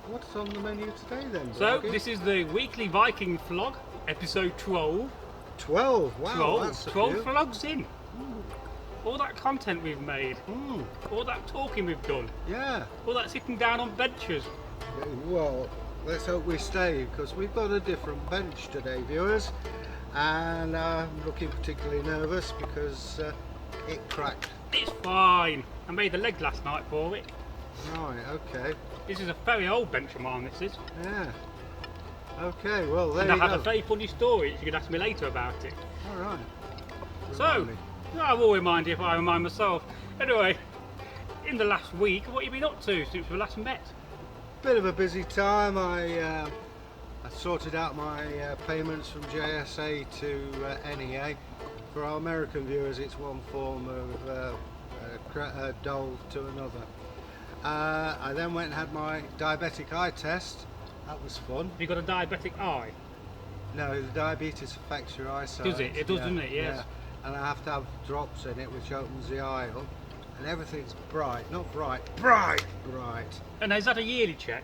what's on the menu today then? So, Boggart? this is the weekly Viking vlog, episode 12. 12, wow, 12, that's a 12 few. vlogs in. All that content we've made, all that talking we've done, Yeah. all that sitting down on benches. Well, let's hope we stay, because we've got a different bench today, viewers. And I'm looking particularly nervous because it cracked. It's fine. I made the leg last night for it. Right, okay. This is a very old bench of mine, this is. Yeah. Okay, well, there And I you have go. a very funny story, you can ask me later about it. All right. So, Remind me. I will remind you if I remind myself. Anyway, in the last week, what have you been up to since we last met? Bit of a busy time. I sorted out my payments from JSA to NEA. For our American viewers, it's one form of dole to another. I then went and had my diabetic eye test. That was fun. Have you got a diabetic eye? No, the diabetes affects your eyesight. Does it? It does, doesn't it? Yes. Yeah. And I have to have drops in it, which opens the eye up. And everything's bright. Not bright. Bright! Bright. And is that a yearly check?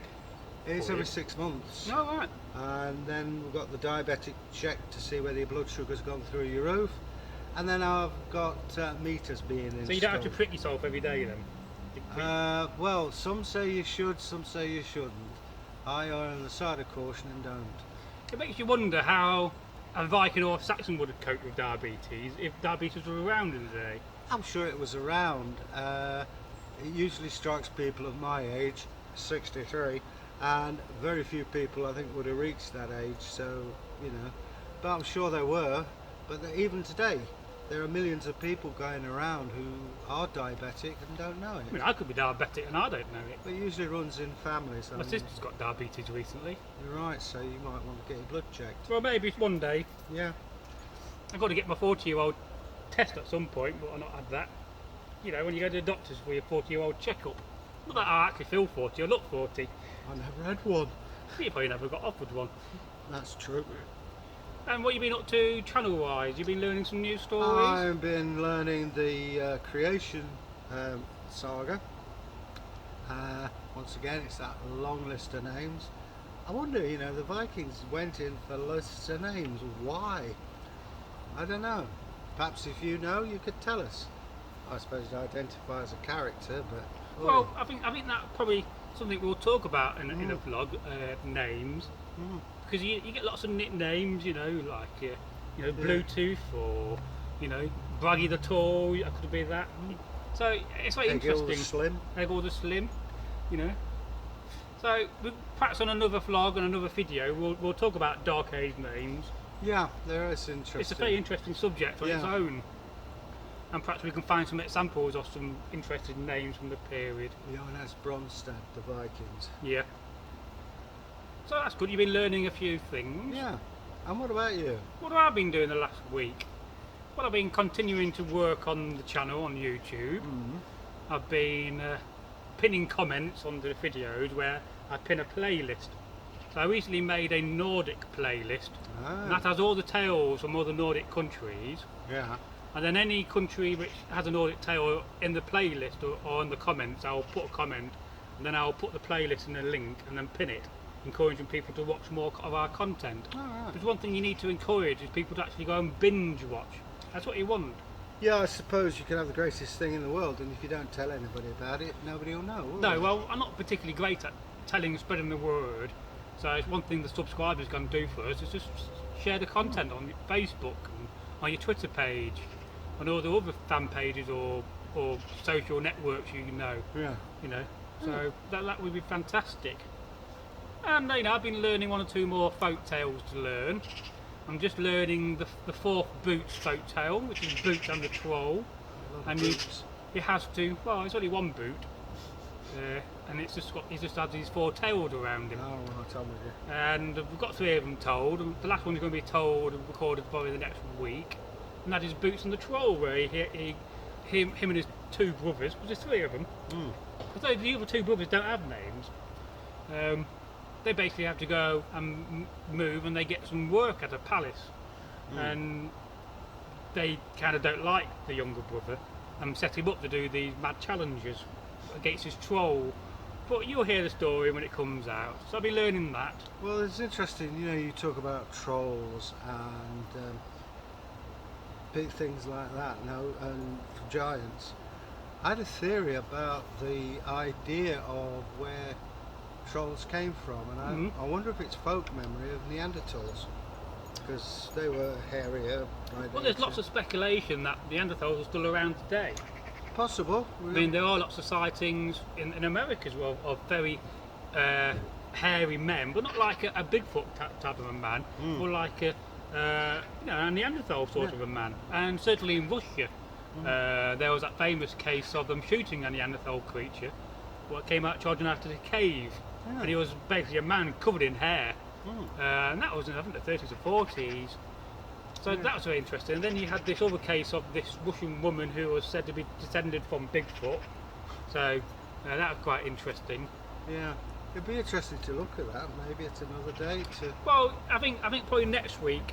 It's For every you? 6 months. No, right. And then we've got the diabetic check to see whether your blood sugar's gone through your roof. And then I've got meters being installed. So you don't have to prick yourself every day then? Well, some say you should, some say you shouldn't. I are on the side of caution and don't. It makes you wonder how a Viking or a Saxon would have coped with diabetes if diabetes were around in the day. I'm sure it was around. It usually strikes people of my age, 63, and very few people I think would have reached that age, so, you know. But I'm sure there were. But even today, there are millions of people going around who are diabetic and don't know I it. mean, I could be diabetic and I don't know it. But it usually runs in families. My sister's got diabetes recently. You're right, so you might want to get your blood checked. Well, maybe one day. Yeah. I've got to get my 40-year-old test at some point, but I've not had that. You know, when you go to the doctors for your 40-year-old checkup. Not that I actually feel 40, I look 40. I never had one. You probably never got offered one. That's true. And what have you been up to channel-wise? You've been learning some new stories? I've been learning the creation saga. Once again, it's that long list of names. I wonder, you know, the Vikings went in for lists of names. Why? I don't know. Perhaps if you know, you could tell us. I suppose to identify as a character, but... Well, I think that's probably something we'll talk about in a vlog, names. Because you get lots of nicknames, you know, like Bluetooth or Braggy the Tall. I could be that. So it's very Egil interesting. the Slim. Egil the Slim, you know. So perhaps on another vlog and another video, we'll talk about Dark Age names. Yeah, there is interesting. It's a very interesting subject on its Yeah. own, and perhaps we can find some examples of some interesting names from the period. The Jonas Bronstad, the Vikings. Yeah. So that's good. You've been learning a few things. Yeah. And what about you? What have I been doing the last week? Well, I've been continuing to work on the channel on YouTube. I've been pinning comments on the videos where I pin a playlist. So I recently made a Nordic playlist. And that has all the tales from all the Nordic countries. Yeah. And then any country which has a Nordic tale in the playlist or in the comments, I'll put a comment, and then I'll put the playlist in a link and then pin it, encouraging people to watch more of our content. Alright. There's one thing you need to encourage is people to actually go and binge watch. That's what you want. Yeah, I suppose you can have the greatest thing in the world, and if you don't tell anybody about it, nobody will know, will No, they? well, I'm not particularly great at telling and spreading the word. So it's one thing the subscribers can do for us is just share the content on Facebook and on your Twitter page and all the other fan pages or social networks you know. Yeah. You know, so that would be fantastic. And I've been learning one or two more folk tales to learn. I'm just learning the fourth Boots folk tale, which is Boots and the Troll. And he has to, well, it's only one boot, and he just has these four tails around him. Oh, right, I'm with you. And we've got three of them told, and the last one's going to be told and recorded probably the next week. And that is Boots and the Troll, where him and his two brothers, because there's three of them, although the other two brothers don't have names, they basically have to go and move, and they get some work at a palace. And they kind of don't like the younger brother and set him up to do these mad challenges against his troll but you'll hear the story when it comes out. So I'll be learning that. Well, it's interesting, you know, you talk about trolls and big things like that, and giants. I had a theory about the idea of where trolls came from, and I wonder if it's folk memory of Neanderthals, because they were hairier. Well, there's lots of speculation that Neanderthals are still around today. Possible. I mean, there are lots of sightings in America as well of very hairy men, but not like a Bigfoot type of a man, more like a Neanderthal sort of a man. And certainly in Russia, there was that famous case of them shooting a Neanderthal creature, what came out charging out of the cave, and he was basically a man covered in hair, and that was in, I think, the 30s or 40s. So that was very interesting. And then you had this other case of this Russian woman who was said to be descended from Bigfoot. So that was quite interesting. Yeah, it'd be interesting to look at that. Maybe at another date. Well, I think probably next week,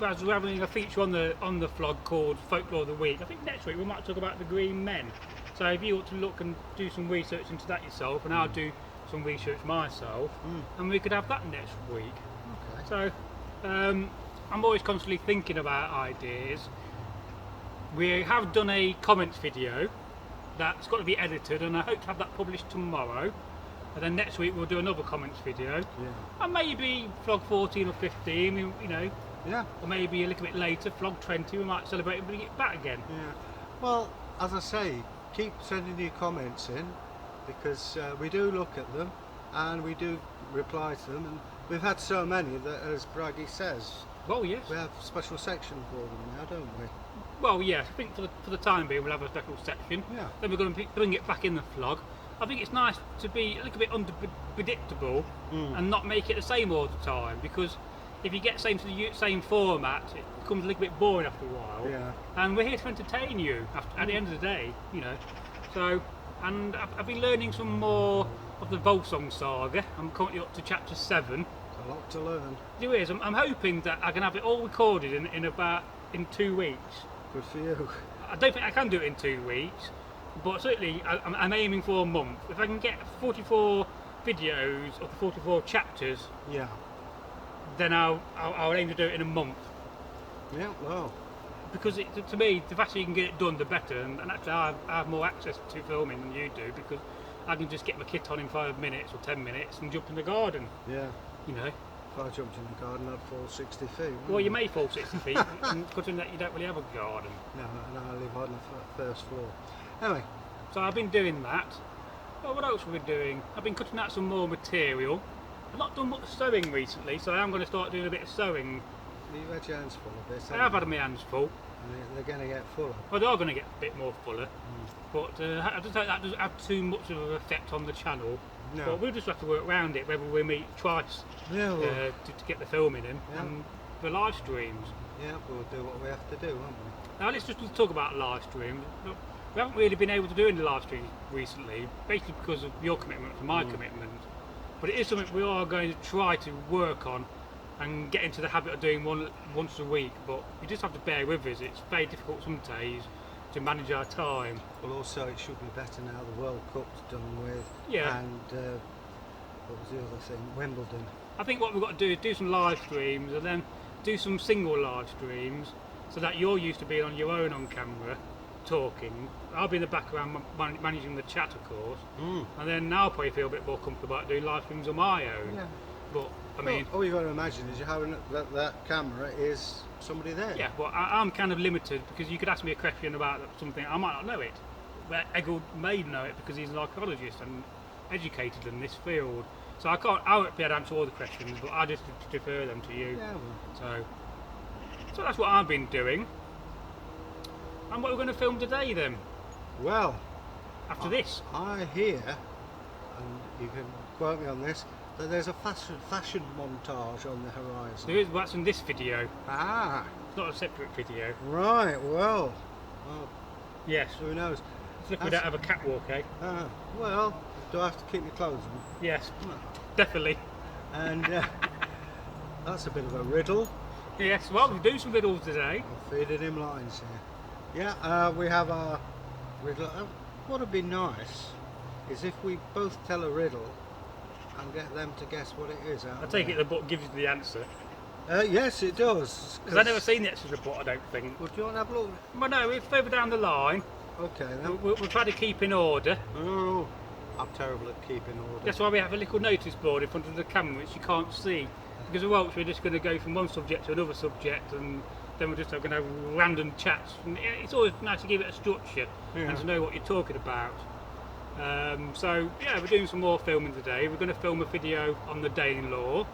as we're having a feature on the vlog called Folklore of the Week. I think next week we might talk about the Green Men. So if you want to look and do some research into that yourself, and I'll do some research myself, and we could have that next week. Okay. So. I'm always constantly thinking about ideas. We have done a comments video that's got to be edited, and I hope to have that published tomorrow. And then next week we'll do another comments video. Yeah. And maybe vlog 14 or 15, you know. Yeah. Or maybe a little bit later, vlog 20, we might celebrate and bring it back again. Yeah. Well, as I say, keep sending your comments in, because we do look at them and we do reply to them, and we've had so many that, as Braggy says, well, yes. we have a special section for them now, don't we? Well, yes. I think for the time being, we'll have a special section. Yeah. Then we're going to bring it back in the vlog. I think it's nice to be a little bit unpredictable and not make it the same all the time, because if you get same format, it becomes a little bit boring after a while. Yeah. And we're here to entertain you at the end of the day, you know. So, and I've been learning some more of the Volsung saga. I'm currently up to chapter 7. A lot to learn. There is. I'm hoping that I can have it all recorded in 2 weeks. Good for you. I don't think I can do it in 2 weeks, but certainly I'm aiming for a month. If I can get 44 videos of the 44 chapters, then I'll aim to do it in a month. Yeah, well. Because to me, the faster you can get it done, the better. And actually, I have more access to filming than you do, because I can just get my kit on in 5 minutes or 10 minutes and jump in the garden. Yeah. You know. If I jumped in the garden, I'd fall 60 feet. Well, you may fall 60 feet, considering that you don't really have a garden. No, and I live on the first floor. Anyway. So I've been doing that. Well, what else have we been doing? I've been cutting out some more material. I've not done much sewing recently, so I am going to start doing a bit of sewing. You've had your hands full a bit. I have had my hands full. And they're going to get fuller. Well, they are going to get a bit more fuller. But I just hope that doesn't have too much of an effect on the channel. No. But we'll just have to work around it, whether we meet twice to get the filming in, and the live streams. Yeah, we'll do what we have to do, won't we? Now let's just talk about live streams. We haven't really been able to do any live streams recently, basically because of your commitment and my commitment. But it is something we are going to try to work on and get into the habit of doing once a week. But you just have to bear with us. It's very difficult some days to manage our time. Well, also it should be better now the World Cup's done with. Yeah. And what was the other thing? Wimbledon. I think what we've got to do is do some live streams, and then do some single live streams, so that you're used to being on your own on camera, talking. I'll be in the background managing the chat, of course, and then I'll probably feel a bit more comfortable about doing live streams on my own. Yeah. But I mean, all you've got to imagine is you're having that camera is somebody there. yeah. But I'm kind of limited, because you could ask me a question about something, I might not know it. But Egil may know it because he's an archaeologist and educated in this field. So I won't be able to answer all the questions, but I just defer them to you. Yeah, well. So that's what I've been doing. And what we're going to film today then? Well, After this? I hear, and you can quote me on this, that there's a fashion montage on the horizon. There is, what's in this video. Ah, It's not a separate video. right. Well, Yes. who knows? It's like we don't have a catwalk, eh? Well, do I have to keep my clothes on? Yes. Definitely. And that's a bit of a riddle. Yes. Well, we'll do some riddles today. I'm feeding him lines here. Yeah, we have our riddle. What would be nice is if we both tell a riddle and get them to guess what it is. I take it the book gives you the answer. Yes, it does. Because I've never seen the extra report, I don't think. Well, do you want to have a look? Well, no, we're further down the line. Okay then. We'll try to keep in order. Oh, I'm terrible at keeping order. That's why we have a little notice board in front of the camera which you can't see. Because or else we're just going to go from one subject to another subject, and then we're just going to have random chats. And it's always nice to give it a structure and to know what you're talking about. So yeah, we're doing some more filming today. We're going to film a video on the Danelaw.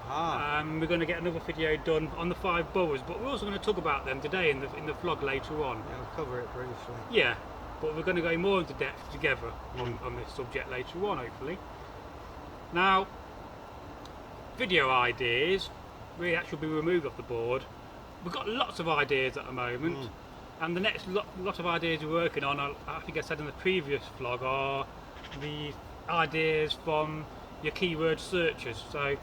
We're going to get another video done on the 5 boroughs, but we're also going to talk about them today in the vlog later on. Yeah, I'll cover it briefly. Yeah, but we're going to go more into depth together on this subject later on, hopefully. Now, video ideas really actually be removed off the board. We've got lots of ideas at the moment, and the next lot of ideas we're working on, I think I said in the previous vlog, are the ideas from your keyword searches. So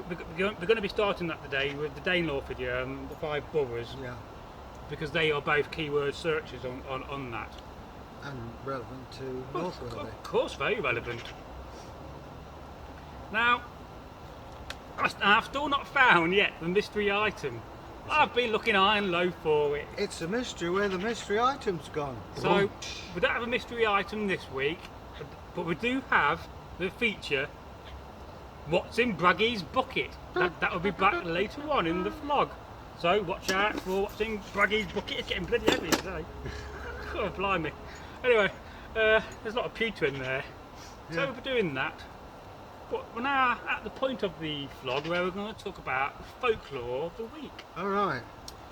we're going to be starting that today with the Danelaw video and the 5 boroughs, because they are both keyword searches on that. And relevant to Northworthy. Of course, very relevant. Now, I've still not found yet the mystery item. I've been looking high and low for it. It's a mystery where the mystery item's gone. So, we don't have a mystery item this week, but we do have the feature, What's in Braggy's Bucket. That will be back later on in the vlog. So, watch out for What's in Braggy's Bucket. It's getting bloody heavy today. Oh, blimey. Anyway, there's a lot of pewter in there. So, we'll be doing that. But we're now at the point of the vlog where we're going to talk about the folklore of the week. Alright.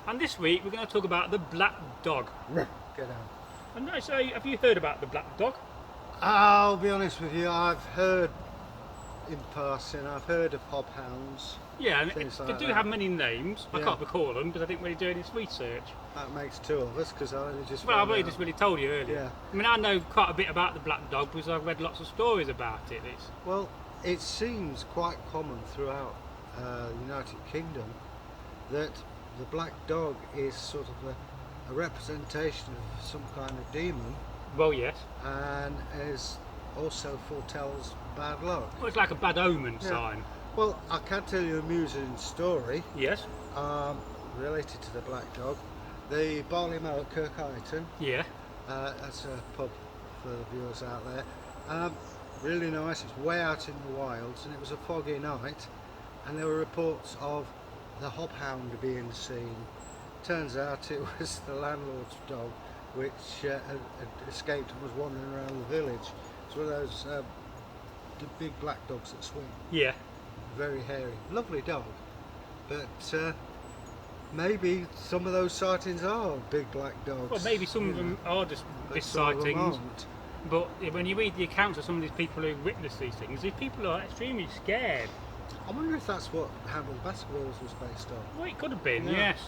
And this week we're going to talk about the black dog. Get out. And I say, have you heard about the black dog? I'll be honest with you, I've heard in passing, I've heard of hobhounds. Yeah, and like they do have many names. I Yeah. can't recall them because I didn't really do any research. That makes 2 of us because I only just. Well, I've found only out. just really told you earlier. Yeah. I mean, I know quite a bit about the black dog because I've read lots of stories about it. Well, it seems quite common throughout the United Kingdom that the black dog is sort of a representation of some kind of demon, Well, yes. and is also foretells bad luck. Well, it's like a bad omen Yeah. sign. Well, I can tell you an amusing story Yes. related to the black dog. The Barley Mow at Kirkhighton, Yeah. that's a pub for the viewers out there. Really nice, it's way out in the wilds, and it was a foggy night, and there were reports of the hobhound being seen. Turns out it was the landlord's dog, which had escaped and was wandering around the village. It's one of those the big black dogs that swim. Yeah. Very hairy, lovely dog, but maybe some of those sightings are big black dogs. Well, maybe some of them are just but missed some of them sightings. aren't. But when you read the accounts of some of these people who witness these things, these people are extremely scared. I wonder if that's what Hamilton Baskervilles was based on. Well, it could have been, Yeah. yes.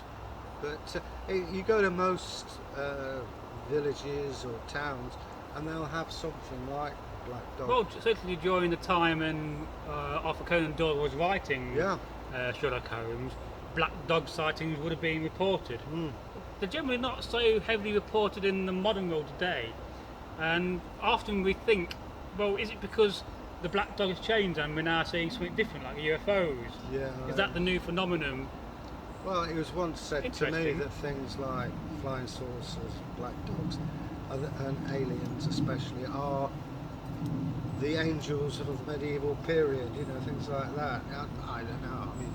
But you go to most villages or towns, and they'll have something like black dog. Well, certainly during the time when Arthur Conan Doyle was writing Yeah. Sherlock Holmes, black dog sightings would have been reported. They're generally not so heavily reported in the modern world today. And often we think, well, is it because the black dog has changed and we're now seeing something different, like UFOs? Yeah. Is that the new phenomenon? Well, it was once said to me Interesting. that things like flying saucers, black dogs, and aliens especially, are the angels of the medieval period, you know, things like that. I don't know, I mean,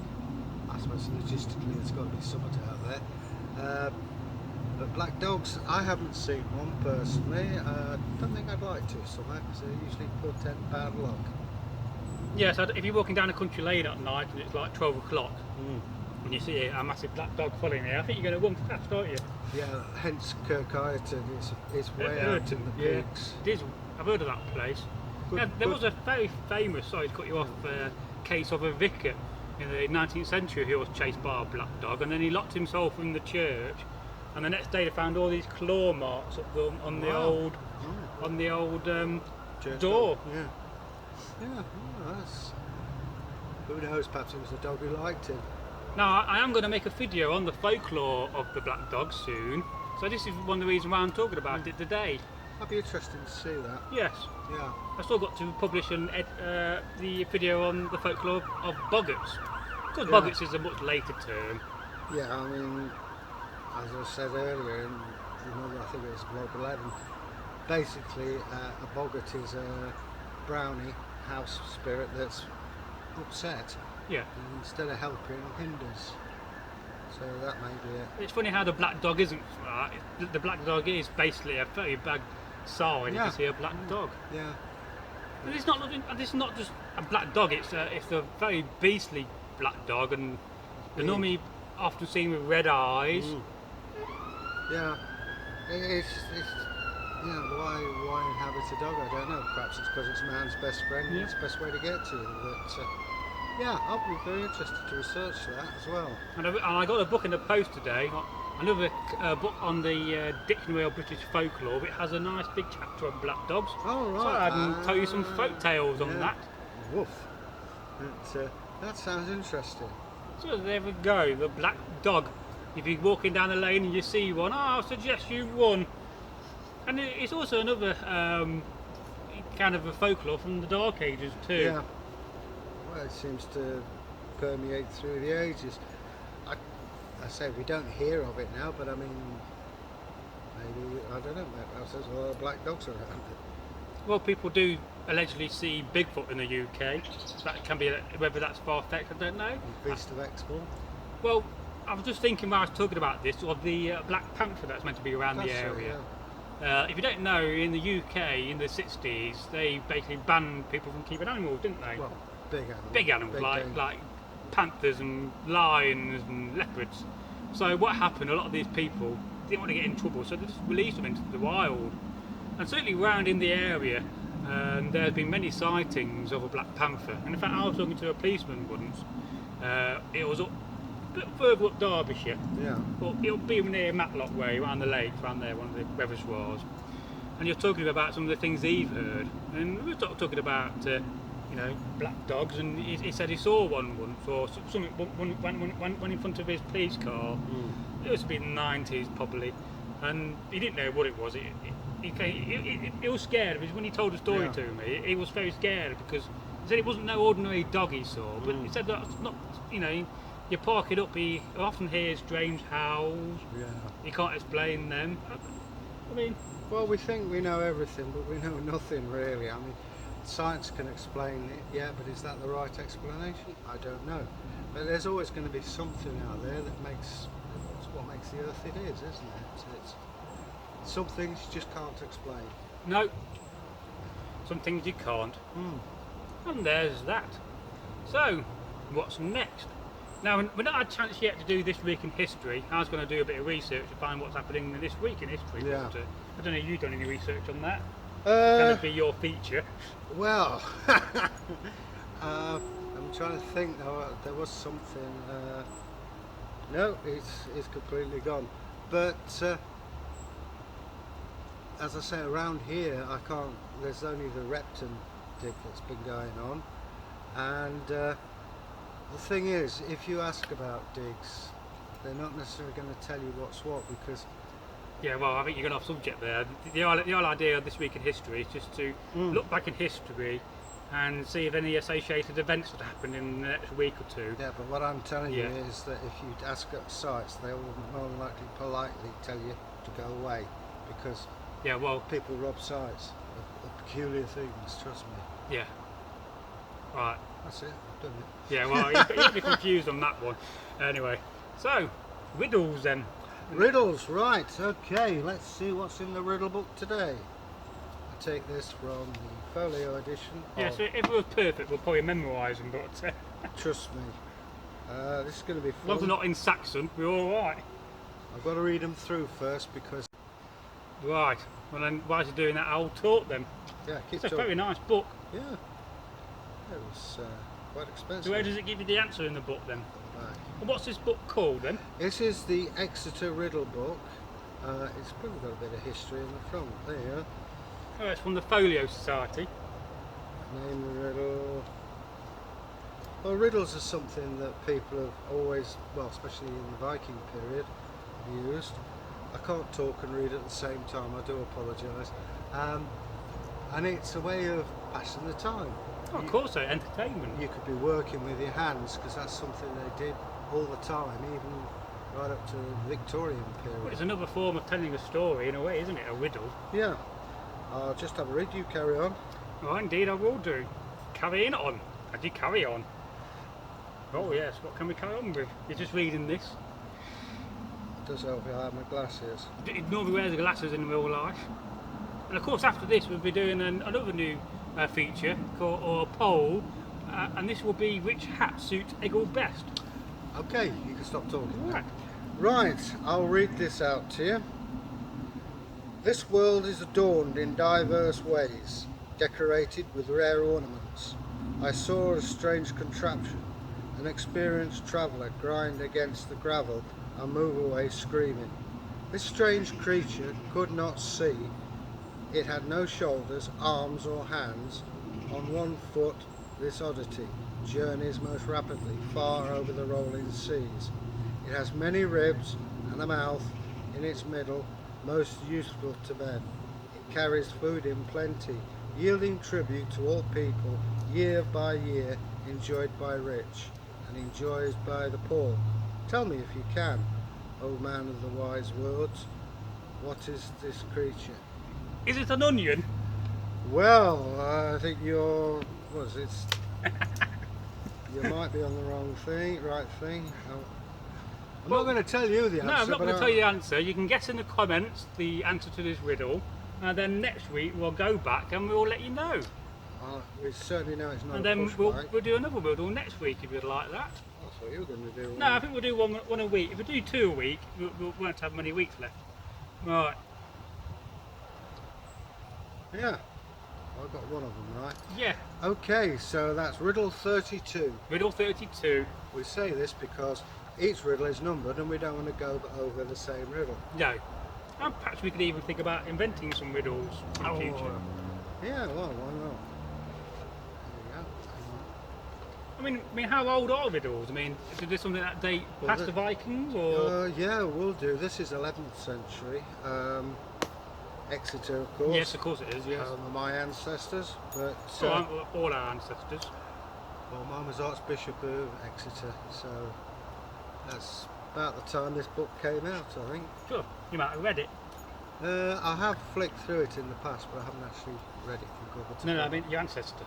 I suppose logistically there's got to be something out there. But black dogs, I haven't seen one personally. Don't think I'd like to, somewhere, because they usually portend bad luck. Yes, if you're walking down a country lane at night and it's like 12 o'clock and you see a massive black dog following you, I think you're going to run fast, aren't you? Yeah, hence Kirkhighton, it's way out in the Yeah, peaks. it is. I've heard of that place. Good- Now, there good- was a very famous, sorry to cut you off, case of a vicar in the 19th century who was chased by a black dog, and then he locked himself in the church, and the next day they found all these claw marks on the Wow. old Church door. dog, yeah. Yeah, well, that's... Who knows, perhaps it was the dog who liked him. Now, I am going to make a video on the folklore of the black dog soon, so this is one of the reasons why I'm talking about it today. I'd be interested to see that. Yes. Yeah. I still got to publish the video on the folklore of Boggarts. Because Yeah. Boggarts is a much later term. Yeah, I mean, as I said earlier, and remember, I think it was Blog 11, basically a boggart is a brownie house spirit that's upset, Yeah. and instead of helping, hinders. So that may be it. It's funny how the black dog isn't right. The black dog is basically a very bad sign Yeah. if you see a black dog. Yeah. And it's not nothing. It's not just a black dog. It's a very beastly black dog, and they're normally often seen with red eyes. Yeah. It's why inhabit a dog? I don't know. Perhaps it's because it's man's best friend and it's the best way to get to them. But yeah, I'll be very interested to research that as well. And I got a book in the post today. Another book on the Dictionary of British Folklore. It has a nice big chapter on black dogs. Oh, right. So I can tell you some folk tales on that. Woof. That sounds interesting. So there we go, the black dog. If you're walking down the lane and you see one, I suggest you run. And it's also another kind of a folklore from the Dark Ages too. Yeah. Well, it seems to permeate through the ages. I say we don't hear of it now, but I mean, maybe, I don't know, perhaps there's a lot of black dogs around it. Well, people do allegedly see Bigfoot in the UK. That can be, whether that's far-fetched, I don't know. Beast of Exmoor. Well, I was just thinking while I was talking about this, of the Black Panther that's meant to be around the That's right, area. yeah. If you don't know, in the UK in the 60s, they basically banned people from keeping animals, didn't they? Well, big animals. Big animals, game. like panthers and lions and leopards. So what happened, a lot of these people didn't want to get in trouble, so they just released them into the wild. And certainly around in the area, there have been many sightings of a black panther. And in fact, I was talking to a policeman once. It was up, a bit further up Derbyshire, Yeah. but it'll be near Matlock Way, around the lake, around there, one of the reservoirs. And you're talking about some of the things he've heard. And we were talking about, black dogs, and he said he saw one once, or something, one in front of his police car. It must have been the 90s probably, and he didn't know what it was. He was scared, because when he told the story to me, he was very scared, because he said it wasn't no ordinary dog he saw, but he said that it's not, you park it up, he often hears strange howls, he can't explain them. I mean, Well, we think we know everything, but we know nothing really. I mean, science can explain it, yeah, but is that the right explanation? I don't know. But there's always going to be something out there that makes, it's what makes the Earth it is, isn't it? It's some things you just can't explain. no, some things you can't. And there's that. So, what's next? Now, we've not had a chance yet to do This Week in History. I was going to do a bit of research to find what's happening this week in history. Yeah. But, I don't know if you've done any research on that. Can Uh, it be your feature? well, I'm trying to think. There was something. No, it's completely gone. But as I say, around here, I can't. There's only the Repton dig that's been going on, and the thing is, if you ask about digs, they're not necessarily going to tell you what's what, because Yeah, well, I think you're going off subject there. The whole idea of This Week in History is just to look back in history and see if any associated events had happened in the next week or two. yeah. But what I'm telling you Yeah. is that if you ask at sites, they will more than likely politely tell you to go away, because Yeah, well, people rob sites of peculiar things. Trust me. yeah. Right. That's it. I've done it. Yeah, well, you'll be confused on that one. Anyway, so, riddles then. Riddles, right, okay, let's see what's in the riddle book today. I take this from the folio edition. Yeah, so if it was perfect, we'll probably memorise them, but Trust me. This is going to be as long as fun. they're not in Saxon, we're alright. I've got to read them through first because, Right, well then, while you're doing that, I'll talk then. yeah, keep It's a talking. very nice book. Yeah, it was quite expensive. So where does it give you the answer in the book then? Right. And what's this book called then? This is the Exeter Riddle book. It's probably got a bit of history in the front. There you go. Oh, it's from the Folio Society. Name the riddle. Well, riddles are something that people have always, well, especially in the Viking period, used. I can't talk and read at the same time, I do apologise. and it's a way of passing the time. Oh, of course, so entertainment. You could be working with your hands, because that's something they did all the time, even right up to the Victorian period. Well, it's another form of telling a story in a way, isn't it? A riddle. Yeah. I'll just have a read, you carry on. Oh, indeed I will do. Carrying on. As you carry on. Oh yes, what can we carry on with? You're just reading this. It does help if I have my glasses. He normally wears the glasses in real life. And of course after this we'll be doing another new feature called or poll, and this will be which hat suits Egil best. Okay, you can stop talking. Right. Right, I'll read this out to you. This world is adorned in diverse ways, decorated with rare ornaments. I saw a strange contraption, an experienced traveller grind against the gravel and move away screaming. This strange creature could not see. It had no shoulders, arms or hands. On one foot, this oddity journeys most rapidly far over the rolling seas. It has many ribs and a mouth in its middle, most useful to men. It carries food in plenty, yielding tribute to all people, year by year, enjoyed by rich and enjoyed by the poor. Tell me if you can, O man of the wise words, what is this creature? Is it an onion? Well, I think you're... what is it? You might be on the wrong thing, right thing. I'm not going to tell you the answer. No, I'm not going to but tell you the answer. You can guess in the comments the answer to this riddle, and then next week we'll go back and we'll let you know. We certainly know it's not And a then push we'll bike. do another riddle next week if you'd like that. That's what you were going to do. No, I think we'll do one a week. If we do two a week, we won't have many weeks left. Right. Yeah, I got one of them right. Yeah. Okay, so that's riddle 32. Riddle 32. We say this because each riddle is numbered and we don't want to go over the same riddle. No. And perhaps we could even think about inventing some riddles in the future. Yeah, well, why not? There I mean, how old are riddles? I mean, is there something that date Well, past the Vikings, or? Yeah, we'll do. This is 11th century. Exeter, of course. Yes, of course it is. Yes. My ancestors, but All our ancestors. well, mine was Archbishop of Exeter, so that's about the time this book came out, I think. Sure, you might have read it. I have flicked through it in the past, but I haven't actually read it from cover to No, I cover. mean your ancestor.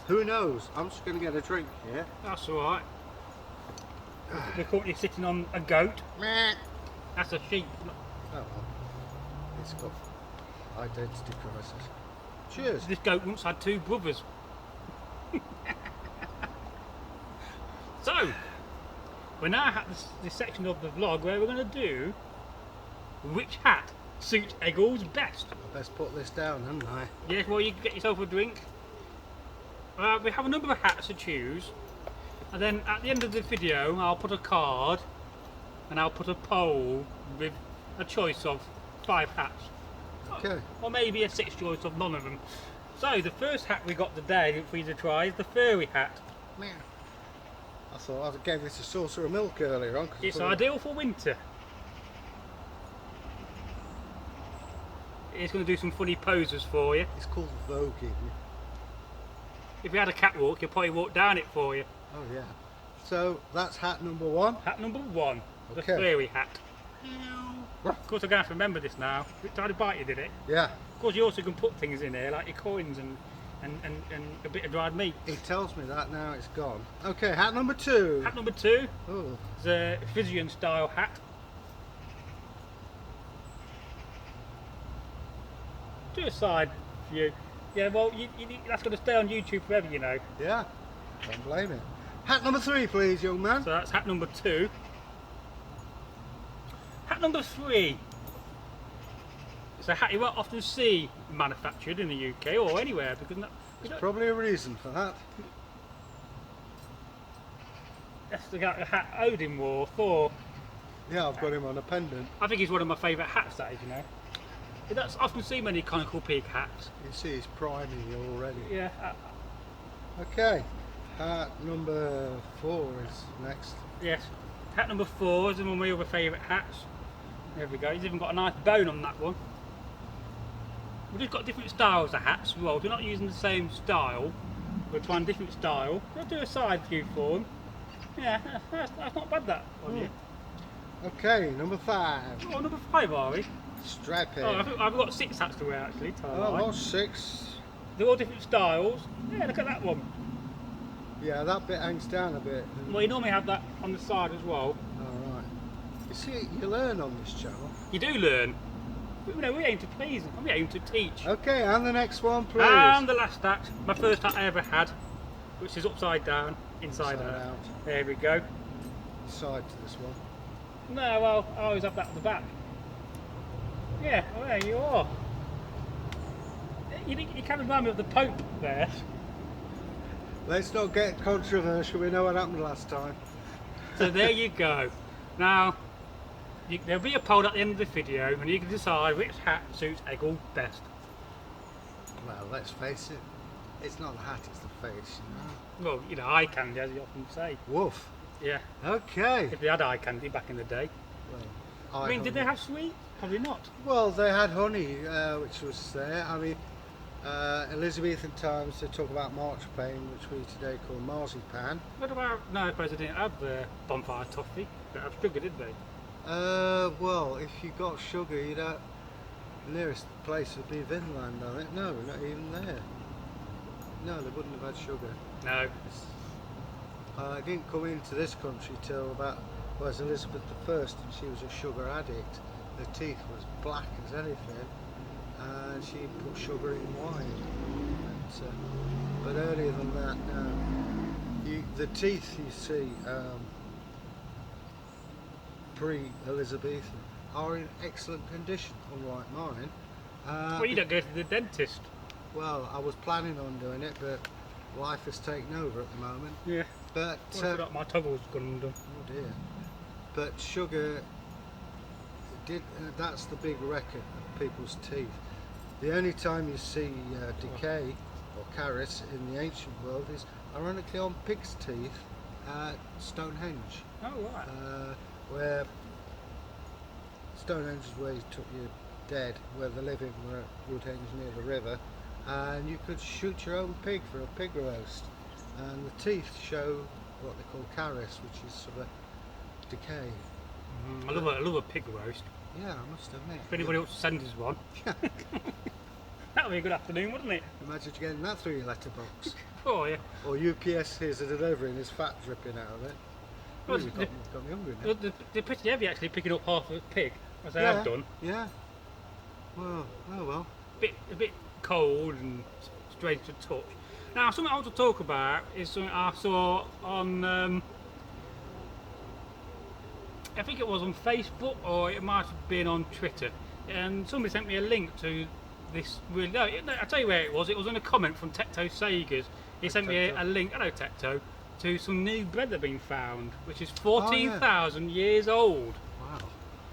Who knows? I'm just going to get a drink here. That's all right. We're currently sitting on a goat. That's a sheep. Oh, well. It's got identity crisis. Cheers. This goat once had two brothers. So, we're now at this section of the vlog where we're going to do which hat suits Egil's best. I best put this down, haven't I? Yes, well, you can get yourself a drink. We have a number of hats to choose, and then at the end of the video I'll put a card and I'll put a poll with a choice of 5 hats. Okay. Or maybe a 6th choice of none of them. So the first hat we got today for you to try is the furry hat. I thought I gave this a saucer of milk earlier on. 'cause I It's thought- ideal for winter. It's going to do some funny poses for you. It's called voguing. If you had a catwalk, you'll probably walk down it for you. Oh yeah. So that's hat number 1. Hat number 1, the Okay. furry hat. Of course, I'm going to have to remember this now. Tried to bite you, did it? Yeah. Of course, you also can put things in there like your coins and a bit of dried meat. It tells me that now it's gone. Okay, hat number 2. Hat number 2 Oh, is a Frisian style hat. Do a side view. Yeah, well, that's going to stay on YouTube forever, you know. yeah. Don't blame it. Hat number 3, please, young man. So that's hat number 2. Hat number 3. It's a hat you won't often see manufactured in the UK or anywhere because There's probably a reason for that. that's the hat Odin wore for. Yeah, I've got him on a pendant. I think he's one of my favourite hats, that is, you know. You don't often see many conical peak hats. You see he's priming you already. Yeah. Okay. Hat number 4 is next. Yes. Hat number 4 is one of my other favourite hats. There we go. He's even got a nice bone on that one. We've just got different styles of hats. Well, we're not using the same style. We're trying different style. Let's do a side view for them. Yeah, that's not bad, that on you. Okay, number 5. Oh, number 5, are we? Strap in. Oh, I've got 6 hats to wear actually. What's 6? They're all different styles. Yeah, look at that one. Yeah, that bit hangs down a bit. Well, you normally have that on the side as well. Alright. You see, you learn on this channel. You do learn. We aim to please and we aim to teach. Okay, and the next one, please. And the last hat, my first hat I ever had, which is upside down, inside out. There we go. Side to this one. No, well, I always have that at the back. Yeah, well, there you are. You kind of remind me of the Pope there. Let's not get controversial, we know what happened last time. So there you go. Now, there'll be a poll at the end of the video and you can decide which hat suits Egil best. Well, let's face it, it's not the hat, it's the face, you know. Well, you know, eye candy, as you often say. Woof. Yeah. Okay. If they had eye candy back in the day. Well, I mean, did they have sweet? Probably not. Well, they had honey, which was there. I mean, Elizabethan times they talk about marchpane, which we today call marzipan. What about, no, I suppose they didn't have bonfire toffee. They didn't have sugar, did they? Well, if you got sugar, you'd have, the nearest place would be Vinland, I think. No, not even there. No, they wouldn't have had sugar. No. It didn't come into this country till about, well, it was Elizabeth I, and she was a sugar addict. Her teeth was black as anything, and she put sugar in wine. But earlier than that, no. The teeth you see pre-Elizabethan are in excellent condition, unlike mine. Well, you don't go to the dentist. Well, I was planning on doing it, but life has taken over at the moment. Yeah. But my toggle's gone undone. oh dear. But sugar did. That's the big record of people's teeth. The only time you see decay or caries in the ancient world is ironically on pig's teeth at Stonehenge. Oh right. Where Stonehenge is where you took your dead, where the living were at Woodhenge near the river, and you could shoot your own pig for a pig roast, and the teeth show what they call caries, which is sort of decay. I love a pig roast. Yeah, I must admit. If anybody else sends us one, that would be a good afternoon, wouldn't it? Imagine getting that through your letterbox. Oh yeah. Or UPS here's a delivery and there's fat dripping out of it. Well, Really got me hungry now. They're pretty heavy actually, picking up half a pig, as they have done. Yeah. Well, oh well. A bit cold and strange to touch. Now, something I want to talk about is something I saw on, I think it was on Facebook or it might have been on Twitter, and somebody sent me a link to this. No, I'll tell you where it was. It was in a comment from Tecto Sagas. He sent me a link, hello Tecto, to some new bread that have been found, which is 14,000 years old. Wow.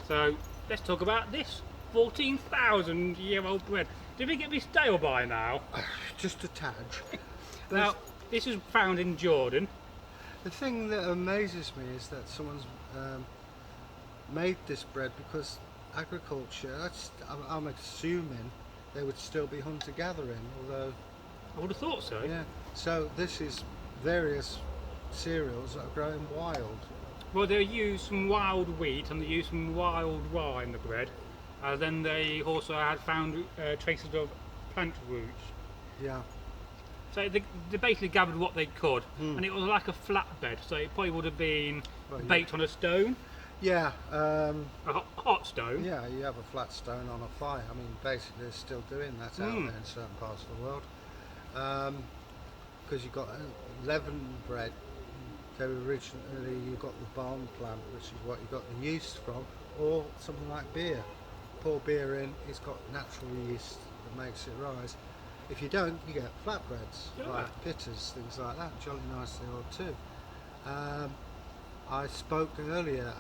So let's talk about this 14,000-year-old bread. Do you think it'd be stale by now? Just a tad. Now, this is found in Jordan. The thing that amazes me is that someone's made this bread because agriculture, I'm assuming they would still be hunter-gathering, although... I would have thought so. Yeah, so this is various cereals that are growing wild. Well, they use some wild wheat and they use some wild rye in the bread. Then they also had found traces of plant roots. Yeah. So they basically gathered what they could, and it was like a flatbed, so it probably would have been baked on a stone. Yeah. A hot stone. Yeah, you have a flat stone on a fire. I mean, basically they're still doing that out there in certain parts of the world. Because you've got leaven bread, so originally you got the barn plant, which is what you got the yeast from, or something like beer. Pour beer in, it's got natural yeast that makes it rise. If you don't, you get flatbreads, like bitters, things like that. Jolly nice they are too. I spoke earlier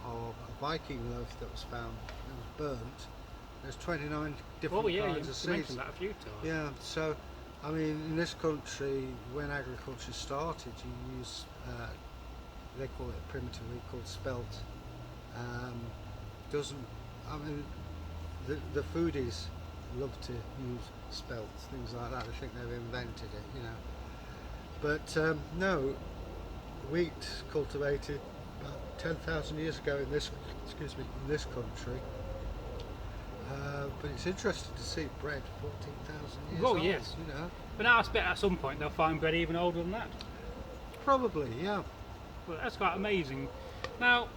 of a Viking loaf that was found. It was burnt. There's 29 different kinds of seeds. You mentioned that a few times. Yeah, so I mean, in this country, when agriculture started, you use they call it primitively called spelt. I mean, the foodies love to use spells, things like that. They think they've invented it, you know. But no, wheat cultivated about 10,000 years ago in this, in this country. But it's interesting to see bread 14,000 years Well, old, yes. you know. But I expect at some point they'll find bread even older than that. Probably, yeah. Well, that's quite amazing. Now,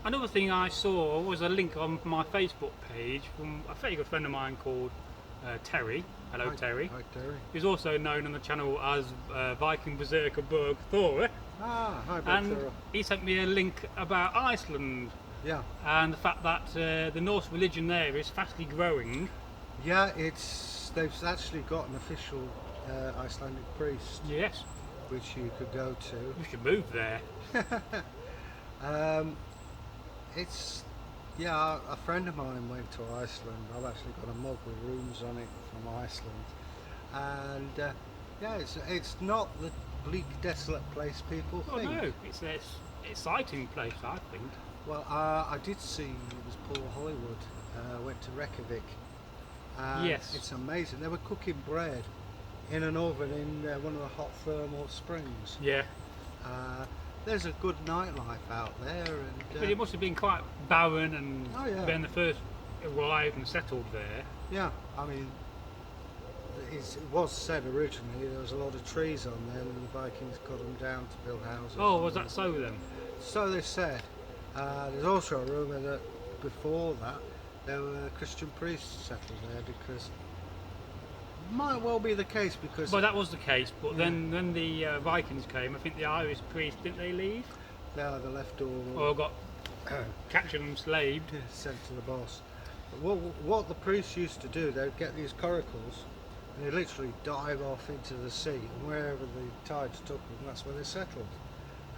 another thing I saw was a link on my Facebook page from a very good friend of mine called Terry. Hello, Hi, Terry. Hi, Terry. Who's also known on the channel as Viking Berserker Berg Thor. Ah, hi, And Thor. he sent me a link about Iceland Yeah. and the fact that the Norse religion there is fastly growing. Yeah, they've actually got an official Icelandic priest, Yes, which you could go to. we should move there. Yeah, a friend of mine went to Iceland. I've actually got a mug with runes on it from Iceland, and yeah, it's not the bleak, desolate place people Oh think. no, it's an exciting place, I think. Well, I did see it was Paul Hollywood. Went to Reykjavik. And Yes. it's amazing. They were cooking bread in an oven in one of the hot thermal springs. Yeah, There's a good nightlife out there, but and it must have been quite barren and Oh, yeah. when they first arrived and settled there. yeah, I mean, it was said originally there was a lot of trees on there, and the Vikings cut them down to build houses. Oh, on was them. that so then? So they said. There's also a rumour that before that there were Christian priests settled there, because might well be the case, because Well, that was the case, but Yeah. then when the Vikings came, I think the Irish priests, didn't they leave? they left all Or got captured and slaved? sent to the boss. But what the priests used to do, they'd get these coracles and they literally dive off into the sea, and wherever the tides took them, that's where they settled.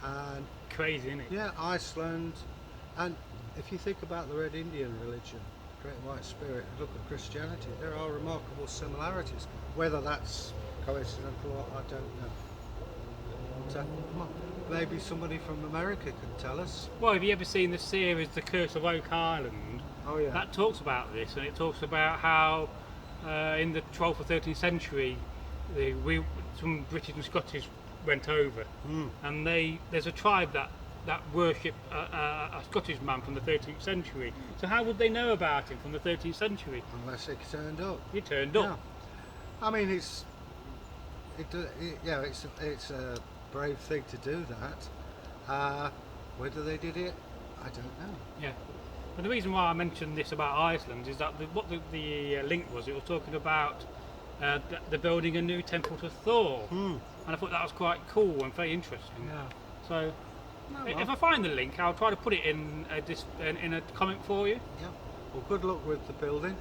And Crazy, isn't it? yeah, Iceland, and if you think about the Red Indian religion, Great White Spirit, and look at Christianity, there are remarkable similarities. Whether that's coincidental or I don't know. So, maybe somebody from America can tell us. Well, have you ever seen the series The Curse of Oak Island? Oh yeah. That talks about this, and it talks about how in the 12th or 13th century, some British and Scottish went over, and there's a tribe that worship a Scottish man from the 13th century. So how would they know about him from the 13th century? Unless it turned up. He turned up. Yeah. I mean, it's a brave thing to do that. Whether they did it, I don't know. Yeah. But the reason why I mentioned this about Iceland is that what the link was, it was talking about the building a new temple to Thor, and I thought that was quite cool and very interesting. Yeah. So No, if I find the link, I'll try to put it in a comment for you. Yeah. Well, good luck with the building.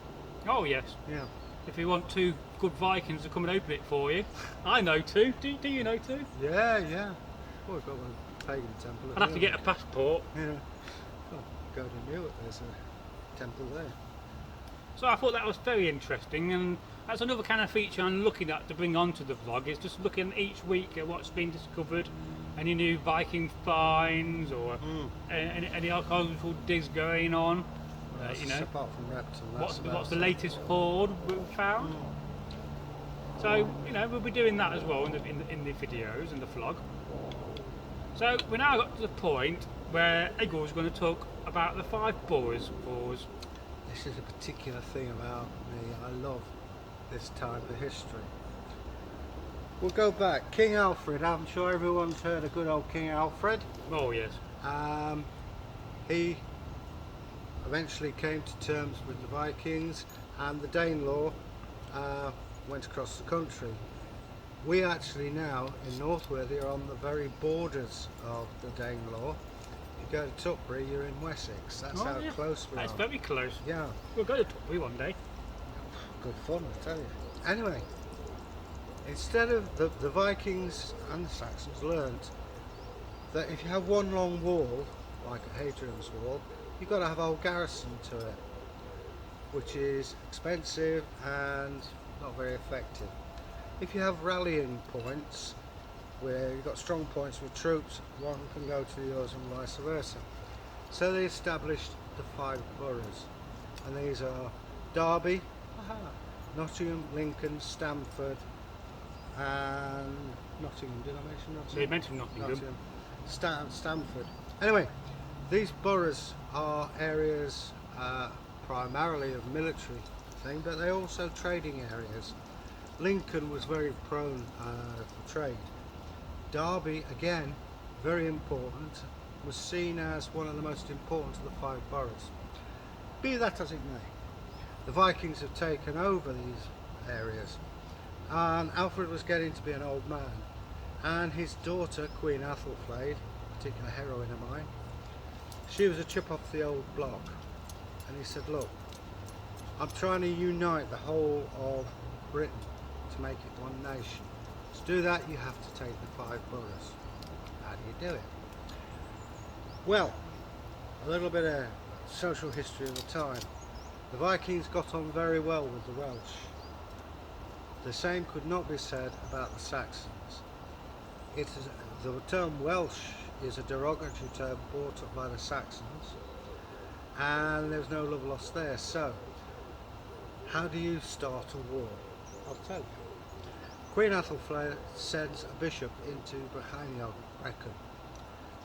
Oh yes. Yeah. If you want two good Vikings to come and open it for you, I know two. Do you know two? Yeah, yeah. Well, we've got one pagan temple. I'd have to get a passport. Yeah. Well, go to Newark, there's a temple there. So I thought that was very interesting, and that's another kind of feature I'm looking at to bring onto the vlog, is just looking each week at what's been discovered, any new Viking finds, or any archaeological digs going on. Well, You know, apart from Repton, what's the latest hoard we've found. So we'll be doing that as well in the videos and the vlog. So we now got to the point where Egil is going to talk about the 5 boroughs for us. This is a particular thing about me. I love this time of history. We'll go back. King Alfred. I'm sure everyone's heard of good old King Alfred. Oh yes. He eventually came to terms with the Vikings, and the Danelaw went across the country. We actually now in Northworthy are on the very borders of the Danelaw. If you go to Tutbury, you're in Wessex. That's how close we That's are. very close. Yeah, We'll go to Tutbury one day. good fun, I tell you. Anyway, instead of the Vikings and the Saxons learnt that if you have one long wall, like Hadrian's Wall, you've got to have a whole garrison to it, which is expensive and not very effective. If you have rallying points, where you've got strong points with troops, one can go to yours and vice versa. So they established the 5 boroughs, and these are Derby, Nottingham, Lincoln, Stamford, and Nottingham. Did I mention Nottingham? So you mentioned Nottingham. Stamford. Anyway, these boroughs are areas primarily of military thing, but they're also trading areas. Lincoln was very prone to trade. Derby, again, very important, was seen as one of the most important of the 5 boroughs. Be that as it may, the Vikings have taken over these areas, and Alfred was getting to be an old man, and his daughter, Queen Athelflaed, a particular heroine of mine, she was a chip off the old block, and he said, look, I'm trying to unite the whole of Britain to make it one nation. To do that, you have to take the 5 boroughs. How do you do it? Well, a little bit of social history of the time. The Vikings got on very well with the Welsh. The same could not be said about the Saxons. The term Welsh is a derogatory term brought up by the Saxons, and there's no love lost there. So, how do you start a war? I'll tell you. Queen Athelflaed sends a bishop into Brecon,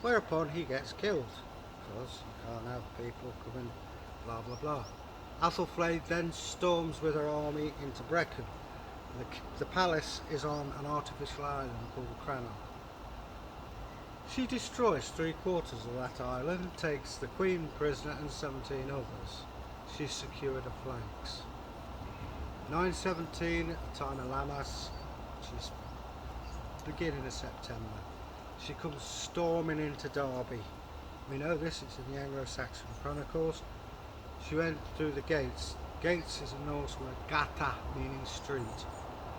whereupon he gets killed, because you can't have people coming blah blah blah. Athelflaed then storms with her army into Brecon. The palace is on an artificial island called Cranach. She destroys 3/4 of that island, takes the Queen prisoner and 17 others. She secured her flanks. 917, at the time of Lammas, she's beginning of September. She comes storming into Derby. We know this, it's in the Anglo-Saxon Chronicles. She went through the gates. Gates is a Norse word, gata, meaning street.